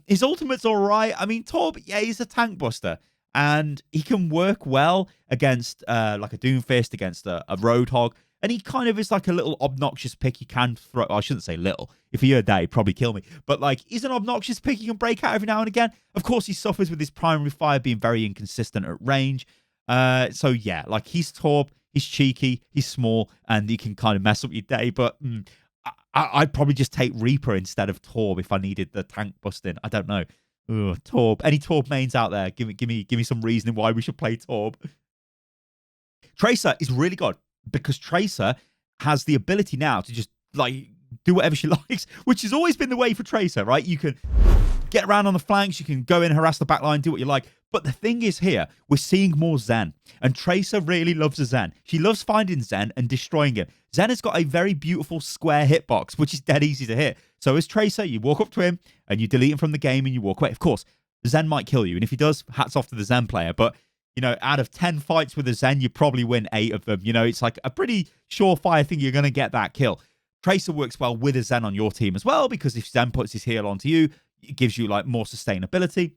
His ultimate's all right. I mean, Torb, yeah, he's a tank buster, and he can work well against like a Doomfist, against a Roadhog. And he kind of is like a little obnoxious pick. You can throw, I shouldn't say little. If he heard that, he'd probably kill me. But like, he's an obnoxious pick. He can break out every now and again. Of course, he suffers with his primary fire being very inconsistent at range. So yeah, like he's Torb, he's cheeky, he's small, and he can kind of mess up your day. But I'd probably just take Reaper instead of Torb if I needed the tank busting. I don't know. Ugh, Torb. Any Torb mains out there? Give me some reasoning why we should play Torb. Tracer is really good, because Tracer has the ability now to just like do whatever she likes, which has always been the way for Tracer, right? You can get around on the flanks, you can go in, harass the backline, do what you like. But the thing is here, we're seeing more Zen, and Tracer really loves a Zen. She loves finding Zen and destroying him. Zen has got a very beautiful square hitbox, which is dead easy to hit. So as Tracer, you walk up to him and you delete him from the game and you walk away. Of course, Zen might kill you, and if he does, hats off to the Zen player, but you know, out of 10 fights with a Zen, you probably win 8 of them. You know, it's like a pretty surefire thing you're going to get that kill. Tracer works well with a Zen on your team as well, because if Zen puts his heal onto you, it gives you like more sustainability.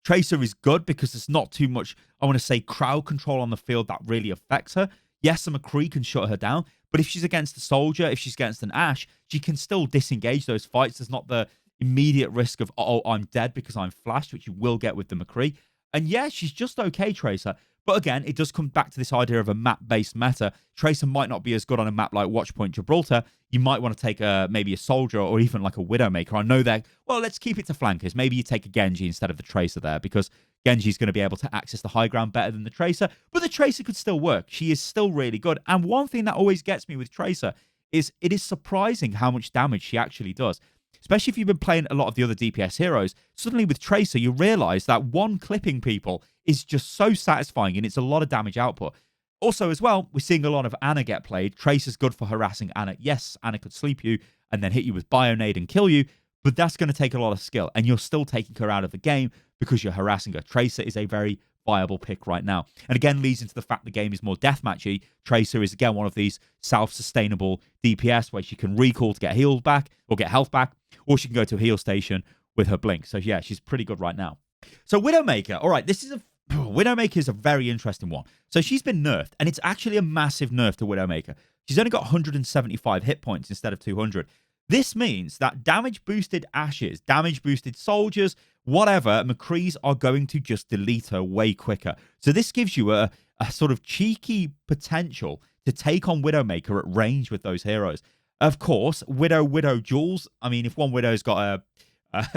Tracer is good because there's not too much, I want to say, crowd control on the field that really affects her. Yes, a McCree can shut her down, but if she's against a soldier, if she's against an Ashe, she can still disengage those fights. There's not the immediate risk of, oh, I'm dead because I'm flashed, which you will get with the McCree. And yeah, she's just okay, Tracer. But again, it does come back to this idea of a map-based meta. Tracer might not be as good on a map like Watchpoint Gibraltar. You might want to take maybe a soldier or even like a Widowmaker. I know that, well, let's keep it to flankers. Maybe you take a Genji instead of the Tracer there, because Genji's going to be able to access the high ground better than the Tracer. But the Tracer could still work. She is still really good. And one thing that always gets me with Tracer is it is surprising how much damage she actually does. Especially if you've been playing a lot of the other DPS heroes, suddenly with Tracer, you realize that one clipping people is just so satisfying, and it's a lot of damage output. Also, as well, we're seeing a lot of Ana get played. Tracer's good for harassing Ana. Yes, Ana could sleep you and then hit you with Bionade and kill you, but that's going to take a lot of skill, and you're still taking her out of the game because you're harassing her. Tracer is a very viable pick right now. And again, leads into the fact the game is more deathmatchy. Tracer is, again, one of these self-sustainable DPS where she can recall to get healed back or get health back, or she can go to a heal station with her blink. So yeah, she's pretty good right now. So Widowmaker, all right, Widowmaker is a very interesting one. So she's been nerfed, and it's actually a massive nerf to Widowmaker. She's only got 175 hit points instead of 200. This means that damage-boosted Ashes, damage-boosted soldiers, whatever, McCrees are going to just delete her way quicker. So this gives you a sort of cheeky potential to take on Widowmaker at range with those heroes. Of course, Widow duels. I mean, if one Widow's got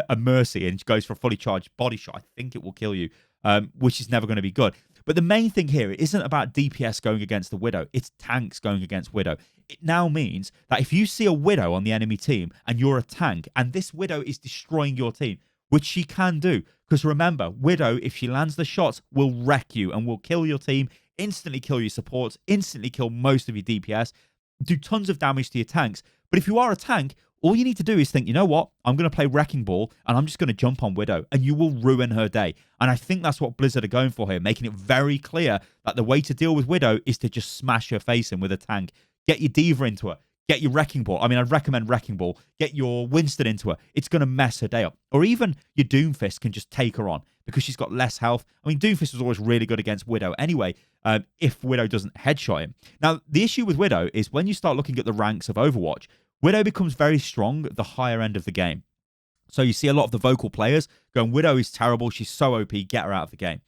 a Mercy and goes for a fully charged body shot, I think it will kill you, which is never going to be good. But the main thing here, it isn't about DPS going against the Widow. It's tanks going against Widow. It now means that if you see a Widow on the enemy team and you're a tank and this Widow is destroying your team, which she can do, because remember, Widow, if she lands the shots, will wreck you and will kill your team, instantly kill your supports, instantly kill most of your DPS, do tons of damage to your tanks. But if you are a tank, all you need to do is think, you know what? I'm going to play Wrecking Ball, and I'm just going to jump on Widow, and you will ruin her day. And I think that's what Blizzard are going for here, making it very clear that the way to deal with Widow is to just smash her face in with a tank. Get your D.Va into her. Get your Wrecking Ball. I mean, I'd recommend Wrecking Ball. Get your Winston into her. It's going to mess her day up. Or even your Doomfist can just take her on because she's got less health. I mean, Doomfist was always really good against Widow anyway, if Widow doesn't headshot him. Now, the issue with Widow is when you start looking at the ranks of Overwatch, Widow becomes very strong at the higher end of the game. So you see a lot of the vocal players going, Widow is terrible. She's so OP. Get her out of the game.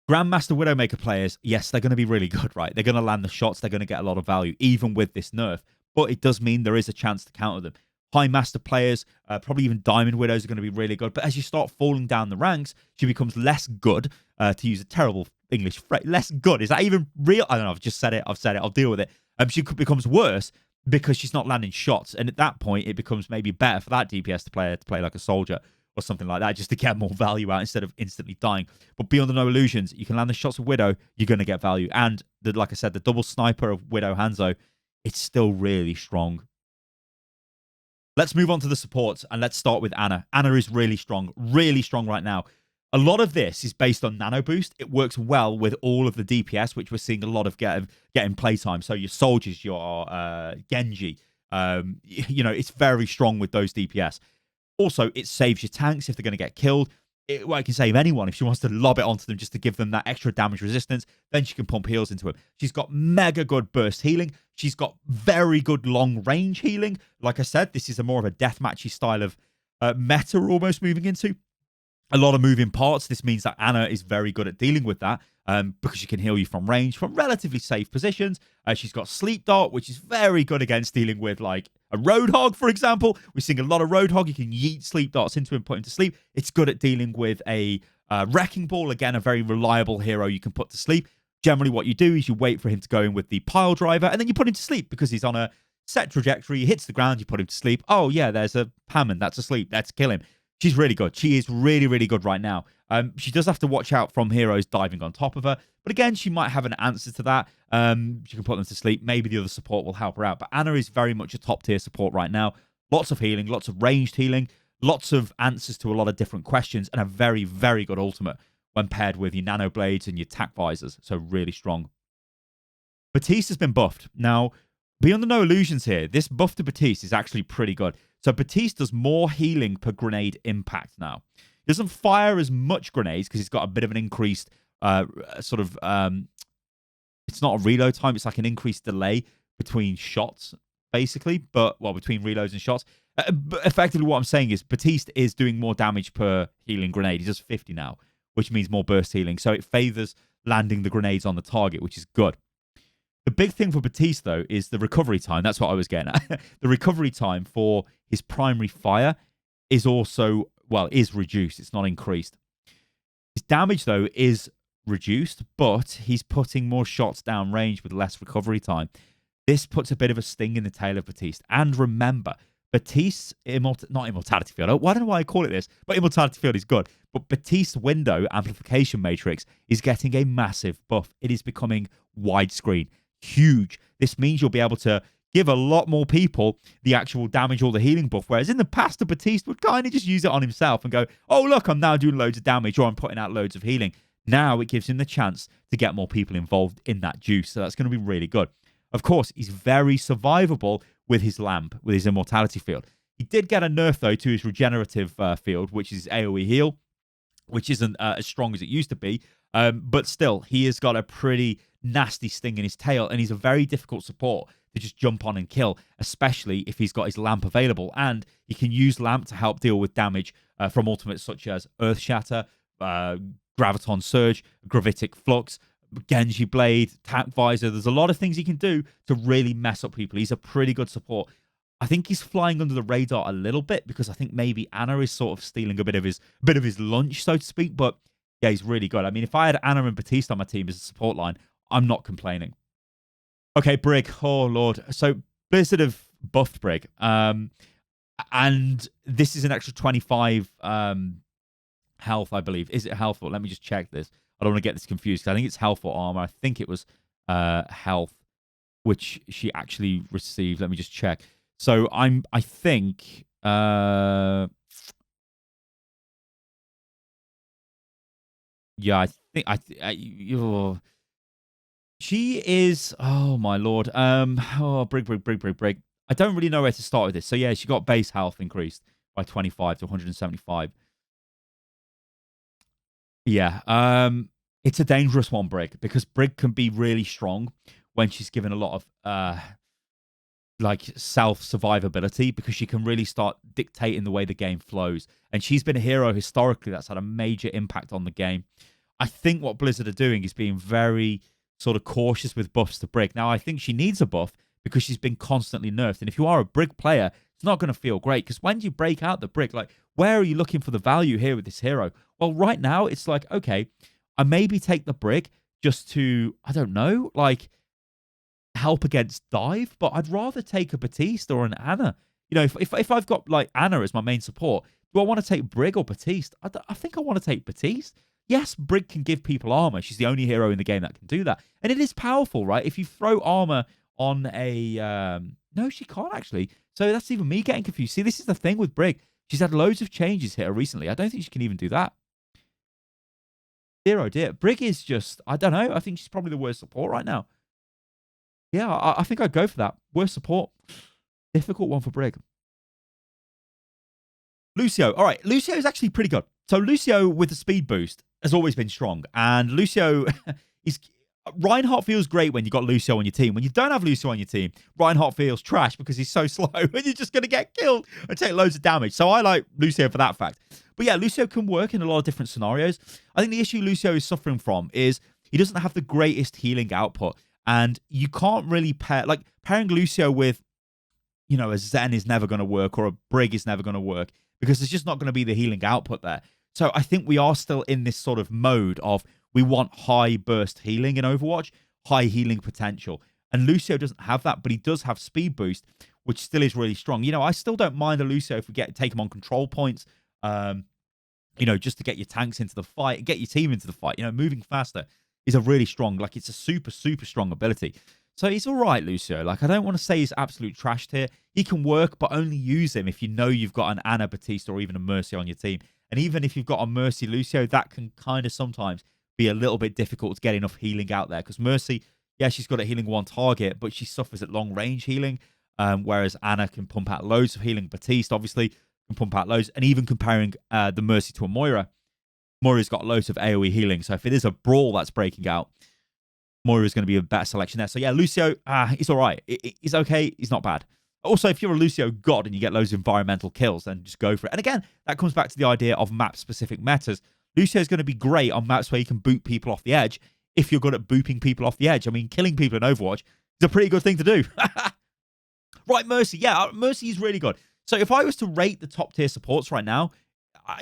Grandmaster Widowmaker players, yes, they're going to be really good, right? They're going to land the shots. They're going to get a lot of value, even with this nerf. But it does mean there is a chance to counter them. High Master players, probably even Diamond Widows are going to be really good. But as you start falling down the ranks, she becomes less good, to use a terrible English phrase. Less good. Is that even real? I don't know. I've just said it. I've said it. I'll deal with it. She becomes worse because she's not landing shots. And at that point, it becomes maybe better for that DPS to play like a soldier or something like that, just to get more value out instead of instantly dying. But beyond the no illusions, you can land the shots with Widow, you're going to get value. And like I said, the double sniper of Widow Hanzo, it's still really strong. Let's move on to the supports, and let's start with Ana. Ana is really strong right now. A lot of this is based on Nano Boost. It works well with all of the DPS, which we're seeing a lot of getting playtime. So your soldiers, your Genji, it's very strong with those DPS. Also, it saves your tanks if they're going to get killed. It can save anyone if she wants to lob it onto them just to give them that extra damage resistance. Then she can pump heals into them. She's got mega good burst healing. She's got very good long range healing. Like I said, this is more of a deathmatchy style of meta we're almost moving into. A lot of moving parts. This means that Ana is very good at dealing with that because she can heal you from range, from relatively safe positions. She's got Sleep Dart, which is very good against dealing with like a Roadhog, for example. We're seeing a lot of Roadhog. You can yeet Sleep Darts into him, put him to sleep. It's good at dealing with a Wrecking Ball. Again, a very reliable hero you can put to sleep. Generally, what you do is you wait for him to go in with the Pile Driver, and then you put him to sleep because he's on a set trajectory. He hits the ground, you put him to sleep. Oh, yeah, there's a Hammond. That's asleep. Let's kill him. She's really good. She is really, really good right now. She does have to watch out from heroes diving on top of her. But again, she might have an answer to that. She can put them to sleep. Maybe the other support will help her out. But Ana is very much a top-tier support right now. Lots of healing, lots of ranged healing, lots of answers to a lot of different questions, and a very, very good ultimate when paired with your nano blades and your tack visors. So really strong. Baptiste has been buffed. Now, beyond the no illusions here, this buff to Baptiste is actually pretty good. So Baptiste does more healing per grenade impact now. He doesn't fire as much grenades because he's got a bit of an increased it's not a reload time. It's like an increased delay between shots, basically. Between reloads and shots. But effectively what I'm saying is Baptiste is doing more damage per healing grenade. He does 50 now, which means more burst healing. So it favors landing the grenades on the target, which is good. The big thing for Baptiste, though, is the recovery time. That's what I was getting at. The recovery time for his primary fire is also, is reduced. It's not increased. His damage, though, is reduced, but he's putting more shots down range with less recovery time. This puts a bit of a sting in the tail of Baptiste. And remember, Baptiste's not immortality field. I don't know why I call it this, but immortality field is good. But Baptiste's window amplification matrix is getting a massive buff. It is becoming widescreen. Huge. This means you'll be able to give a lot more people the actual damage or the healing buff, whereas in the past, the Baptiste would kind of just use it on himself and go, oh, look, I'm now doing loads of damage or I'm putting out loads of healing. Now it gives him the chance to get more people involved in that juice, so that's going to be really good. Of course, he's very survivable with his lamp, with his immortality field. He did get a nerf, though, to his regenerative field, which is AoE heal, which isn't as strong as it used to be, but still, he has got a pretty nasty sting in his tail, and he's a very difficult support to just jump on and kill, especially if he's got his lamp available. And he can use lamp to help deal with damage from ultimates such as Earth Shatter, Graviton Surge, Gravitic Flux, Genji Blade, Tack Visor. There's a lot of things he can do to really mess up people. He's a pretty good support. I think he's flying under the radar a little bit because I think maybe Ana is sort of stealing a bit of his lunch, so to speak. But yeah, he's really good. I mean, if I had Ana and Baptiste on my team as a support line, I'm not complaining. Okay, Brig. Oh, Lord. So Blizzard have buffed Brig. And this is an extra 25 health, I believe. Is it health? Or let me just check this. I don't want to get this confused because I think it's health or armor. I think it was health, which she actually received. Let me just check. So I think yeah, she is, oh my lord. Brig. I don't really know where to start with this. So yeah, she got base health increased by 25 to 175. Yeah. It's a dangerous one, Brig, because Brig can be really strong when she's given a lot of like self-survivability, because she can really start dictating the way the game flows. And she's been a hero historically that's had a major impact on the game. I think what Blizzard are doing is being very sort of cautious with buffs to Brig. Now, I think she needs a buff because she's been constantly nerfed. And if you are a Brig player, it's not going to feel great, because when you break out the Brig, like, where are you looking for the value here with this hero? Well, right now, it's like, okay, I maybe take the Brig just to, I don't know, like, help against dive, but I'd rather take a Baptiste or an Ana. You know, if I've got like Ana as my main support, do I want to take Brig or Baptiste? I think I want to take Baptiste. Yes, Brig can give people armor. She's the only hero in the game that can do that, and it is powerful, right? If you throw armor on a no, she can't actually. So that's even me getting confused. See, this is the thing with Brig. She's had loads of changes here recently. I don't think she can even do that. Dear oh dear, Brig is just, I don't know. I think she's probably the worst support right now. Yeah, I think I'd go for that. Worst support. Difficult one for Brig. Lucio. All right, Lucio is actually pretty good. So Lucio with the speed boost has always been strong. And Lucio is... Reinhardt feels great when you got Lucio on your team. When you don't have Lucio on your team, Reinhardt feels trash because he's so slow and you're just going to get killed and take loads of damage. So I like Lucio for that fact. But yeah, Lucio can work in a lot of different scenarios. I think the issue Lucio is suffering from is he doesn't have the greatest healing output. And you can't really pair, like, pairing Lucio with, you know, a Zen is never going to work, or a Brig is never going to work, because there's just not going to be the healing output there. So I think we are still in this sort of mode of we want high burst healing in Overwatch, high healing potential. And Lucio doesn't have that, but he does have speed boost, which still is really strong. You know, I still don't mind a Lucio if we take him on control points, you know, just to get your tanks into the fight and get your team into the fight. You know, moving faster is a really strong, like, it's a super, super strong ability. So he's all right, Lucio. Like, I don't want to say he's absolute trashed here. He can work, but only use him if you know you've got an Ana, Baptiste, or even a Mercy on your team. And even if you've got a Mercy Lucio, that can kind of sometimes be a little bit difficult to get enough healing out there. Because Mercy, yeah, she's good at healing one target, but she suffers at long range healing. Whereas Ana can pump out loads of healing. Baptiste, obviously, can pump out loads. And even comparing the Mercy to a Moira, Moira's got loads of AoE healing. So if it is a brawl that's breaking out, Moira's going to be a better selection there. So yeah, Lucio, he's all right. He's okay. He's not bad. Also, if you're a Lucio god and you get loads of environmental kills, then just go for it. And again, that comes back to the idea of map-specific metas. Lucio's going to be great on maps where you can boot people off the edge if you're good at booping people off the edge. I mean, killing people in Overwatch is a pretty good thing to do. Right, Mercy. Yeah, Mercy is really good. So if I was to rate the top-tier supports right now,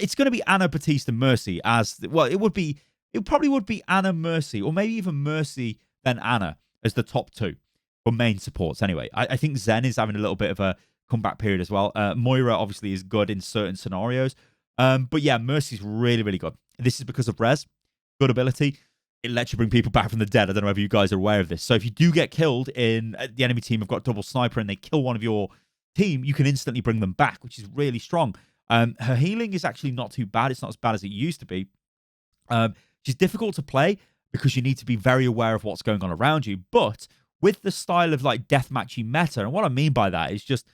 it's going to be Ana, Baptiste, and Mercy as... Well, it probably would be Ana, Mercy, or maybe even Mercy, then Ana as the top two for main supports anyway. I think Zen is having a little bit of a comeback period as well. Moira obviously is good in certain scenarios. But yeah, Mercy's really, really good. This is because of Res. Good ability. It lets you bring people back from the dead. I don't know if you guys are aware of this. So if you do get killed in the enemy team have got double sniper and they kill one of your team, you can instantly bring them back, which is really strong. Her healing is actually not too bad. It's not as bad as it used to be. She's difficult to play because you need to be very aware of what's going on around you. But with the style of like deathmatchy meta, and what I mean by that is just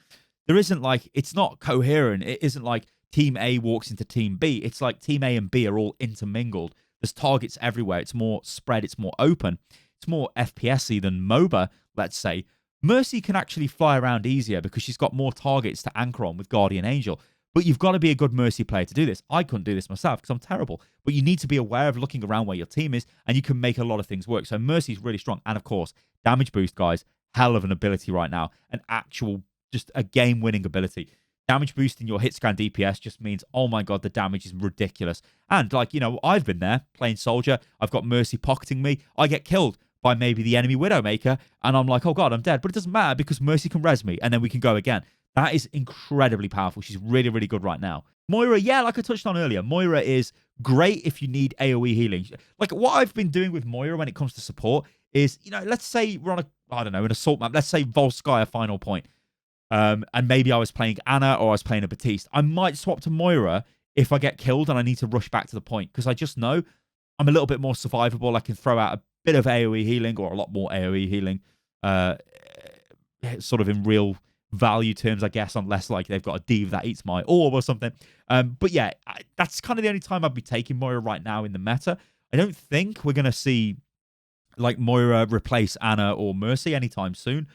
there isn't like, it's not coherent. It isn't like Team A walks into Team B. It's like Team A and B are all intermingled. There's targets everywhere. It's more spread. It's more open. It's more FPS-y than MOBA, let's say. Mercy can actually fly around easier because she's got more targets to anchor on with Guardian Angel. But you've got to be a good Mercy player to do this. I couldn't do this myself because I'm terrible. But you need to be aware of looking around where your team is, and you can make a lot of things work. So Mercy's really strong. And of course, damage boost, guys, hell of an ability right now. An actual, just a game-winning ability. Damage boost in your hit scan DPS just means, oh my god, the damage is ridiculous. And like, you know, I've been there playing Soldier. I've got Mercy pocketing me. I get killed by maybe the enemy Widowmaker, and I'm like, oh god, I'm dead. But it doesn't matter because Mercy can res me, and then we can go again. That is incredibly powerful. She's really, really good right now. Moira, yeah, like I touched on earlier, Moira is great if you need AoE healing. Like, what I've been doing with Moira when it comes to support is, you know, let's say we're on a, I don't know, an assault map. Let's say Volskaya final point. and maybe I was playing Ana or I was playing a Baptiste, I might swap to Moira if I get killed and I need to rush back to the point, because I just know I'm a little bit more survivable. I can throw out a bit of AoE healing, or a lot more AoE healing, sort of in real value terms, I guess, unless like they've got a D.Va that eats my orb or something. But yeah, that's kind of the only time I'd be taking Moira right now in the meta. I don't think we're going to see like Moira replace Ana or Mercy anytime soon.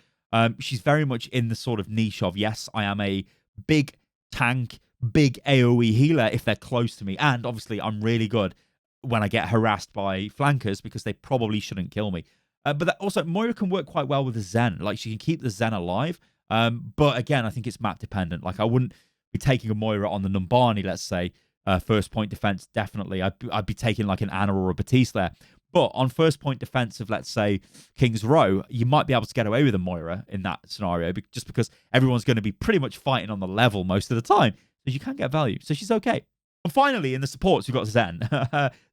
She's very much in the sort of niche of, yes, I am a big tank, big AoE healer if they're close to me. And obviously I'm really good when I get harassed by flankers, because they probably shouldn't kill me. But that also, Moira can work quite well with the Zen. Like, she can keep the Zen alive. But again, I think it's map dependent. Like, I wouldn't be taking a Moira on the Numbani, let's say. First point defense, definitely. I'd be taking like an Ana or a Baptiste there. But on first point defense of, let's say, King's Row, you might be able to get away with a Moira in that scenario, just because everyone's going to be pretty much fighting on the level most of the time. So you can get value. So she's okay. And finally, in the supports, we've got Zen.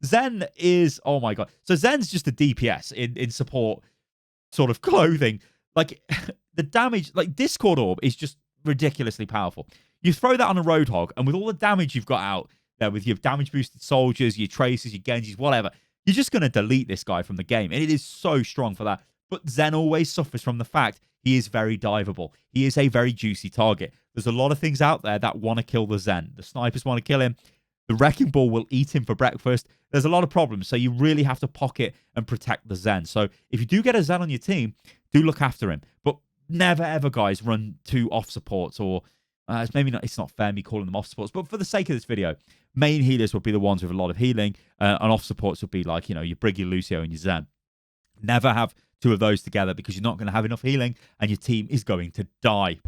Zen is, oh my god. So Zen's just a DPS in support sort of clothing. Like, the damage, like, Discord Orb is just ridiculously powerful. You throw that on a Roadhog, and with all the damage you've got out there, with your damage boosted soldiers, your Traces, your Genjis, whatever, you're just going to delete this guy from the game. And it is so strong for that. But Zen always suffers from the fact he is very diveable. He is a very juicy target. There's a lot of things out there that want to kill the Zen. The snipers want to kill him. The Wrecking Ball will eat him for breakfast. There's a lot of problems. So you really have to pocket and protect the Zen. So if you do get a Zen on your team, do look after him. But never, ever, guys, run 2 off supports, or it's not fair me calling them off supports, but for the sake of this video, main healers would be the ones with a lot of healing, and off supports would be like, your Brigitte, Lucio, and your Zen. Never have 2 of those together, because you're not going to have enough healing and your team is going to die.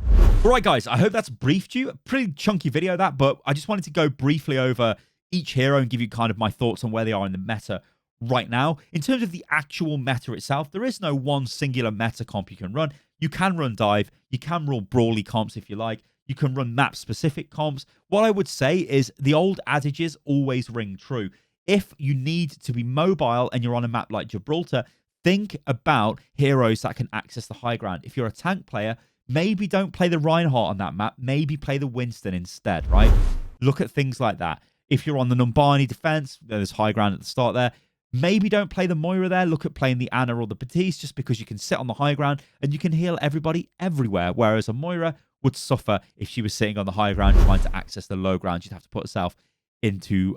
All right, guys, I hope that's briefed you. A pretty chunky video, that, but I just wanted to go briefly over each hero and give you kind of my thoughts on where they are in the meta right now. In terms of the actual meta itself, there is no one singular meta comp you can run. You can run dive, you can run brawly comps if you like, you can run map-specific comps. What I would say is the old adages always ring true. If you need to be mobile and you're on a map like Gibraltar, think about heroes that can access the high ground. If you're a tank player, maybe don't play the Reinhardt on that map. Maybe play the Winston instead, right? Look at things like that. If you're on the Numbani defense, there's high ground at the start there. Maybe don't play the Moira there. Look at playing the Ana or the Baptiste, just because you can sit on the high ground and you can heal everybody everywhere. Whereas a Moira would suffer if she was sitting on the high ground trying to access the low ground. She'd have to put herself into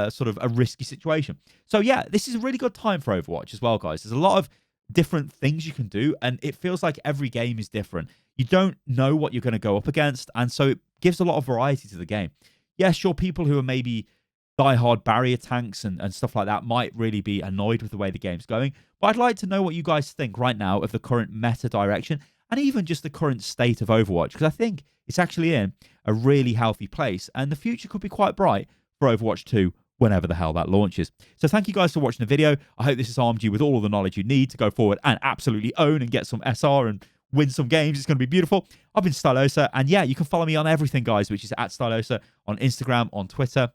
sort of a risky situation. So yeah, this is a really good time for Overwatch as well, guys. There's a lot of different things you can do, and it feels like every game is different. You don't know what you're going to go up against, and so it gives a lot of variety to the game. Yeah, sure, people who are maybe die-hard barrier tanks and stuff like that might really be annoyed with the way the game's going, but I'd like to know what you guys think right now of the current meta direction, and even just the current state of Overwatch, because I think it's actually in a really healthy place, and the future could be quite bright for Overwatch 2 whenever the hell that launches. So thank you guys for watching the video. I hope this has armed you with all of the knowledge you need to go forward and absolutely own and get some SR and win some games. It's going to be beautiful. I've been Stylosa, and yeah, you can follow me on everything, guys, which is at Stylosa on Instagram, on Twitter.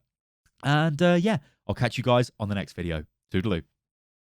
And yeah, I'll catch you guys on the next video. Toodaloo.